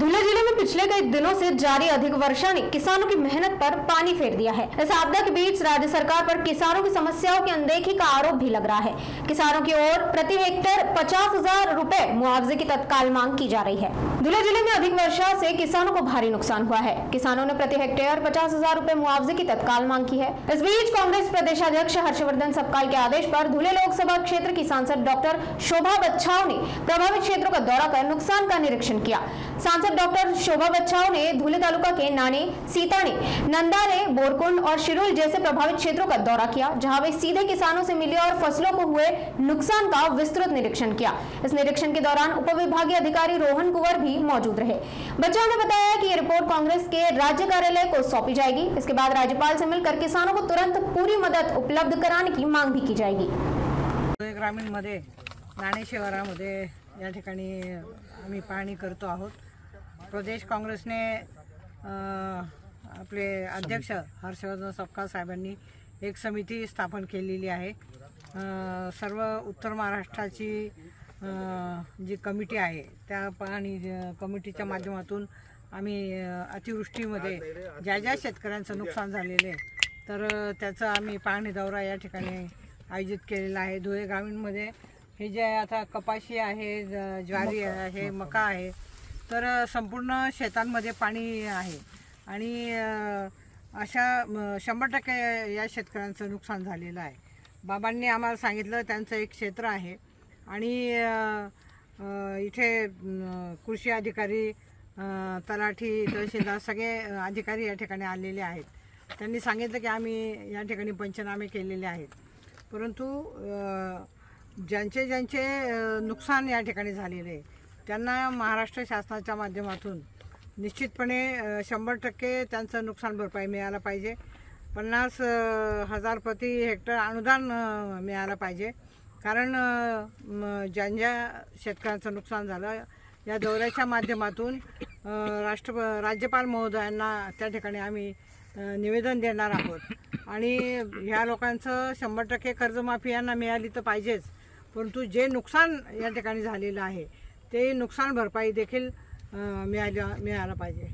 धुले जिले में पिछले कई दिनों से जारी अधिक वर्षा ने किसानों की मेहनत पर पानी फेर दिया है। इस आपदा के बीच राज्य सरकार पर किसानों की समस्याओं की अनदेखी का आरोप भी लग रहा है। किसानों की ओर प्रति हेक्टेयर 50,000 रुपए मुआवजे की तत्काल मांग की जा रही है। धुले जिले में अधिक वर्षा से किसानों को भारी नुकसान हुआ है। किसानों ने प्रति हेक्टेयर 50,000 रुपए मुआवजे की तत्काल मांग की है। इस बीच कांग्रेस प्रदेशाध्यक्ष हर्षवर्धन सपकाल के आदेश पर धुले लोकसभा क्षेत्र की सांसद डॉक्टर शोभा बच्छाव ने प्रभावित क्षेत्रों का दौरा कर नुकसान का निरीक्षण किया। सांसद डॉक्टर शोभा बच्छाव ने धुले तालुका के नाने, सीताने, नंदारे, बोरकुंड और शिरुल जैसे प्रभावित क्षेत्रों का दौरा किया, जहां वे सीधे किसानों से मिले और फसलों को हुए नुकसान का विस्तृत निरीक्षण किया। इस निरीक्षण के दौरान उपविभागीय अधिकारी रोहन कुंवर भी मौजूद रहे। बच्चाओं ने बताया कि ये रिपोर्ट कांग्रेस के राज्य कार्यालय को सौंपी जाएगी। इसके बाद राज्यपाल से मिलकर किसानों को तुरंत पूरी मदद उपलब्ध कराने की मांग भी की जाएगी। ग्रामीण मध्ये नाणे शहरामध्ये या ठिकाणी आम्ही पाहणी करतो आहोत। प्रदेश काँग्रेसने आपले अध्यक्ष हर्षवर्धन सपकाळ साहेबांनी एक समिती स्थापन केलेली आहे। सर्व उत्तर महाराष्ट्राची जी कमिटी आहे त्या पाहणी कमिटीच्या माध्यमातून आम्ही अतिवृष्टीमध्ये ज्या शेतकऱ्यांचं नुकसान झालेले तर त्याचं आम्ही पाहणी दौरा या ठिकाणी आयोजित केलेला आहे। धुळे ग्रामीणमध्ये हे जे आता कपाशी आहे, ज्वारी आहे, मका आहे, तर संपूर्ण शेतांमध्ये पाणी आहे आणि अशा 100% या शेतकऱ्यांचं नुकसान झालेलं आहे। बाबांनी आम्हाला सांगितलं त्यांचं एक क्षेत्र आहे आणि इथे कृषी अधिकारी, तलाठी, तहसीलदार सगळे अधिकारी या ठिकाणी आलेले आहेत। त्यांनी सांगितलं की आम्ही या ठिकाणी पंचनामे केलेले आहेत, परंतु ज्यांचे नुकसान या ठिकाणी झालेले त्यांना महाराष्ट्र शासनाच्या माध्यमातून निश्चितपणे 100% त्यांचं नुकसान भरपाई मिळायला पाहिजे। 50,000 प्रति हेक्टर अनुदान मिळालं पाहिजे, कारण ज्या शेतकऱ्यांचं नुकसान झालं या दौऱ्याच्या माध्यमातून राज्यपाल महोदयांना त्या ठिकाणी आम्ही निवेदन देणार आहोत आणि ह्या लोकांचं 100% कर्जमाफी यांना मिळाली तर पाहिजेच, परंतु जे नुकसान या ठिकाणी झालेलं आहे ते नुकसान भरपाई देखील मिळायला पाहिजे।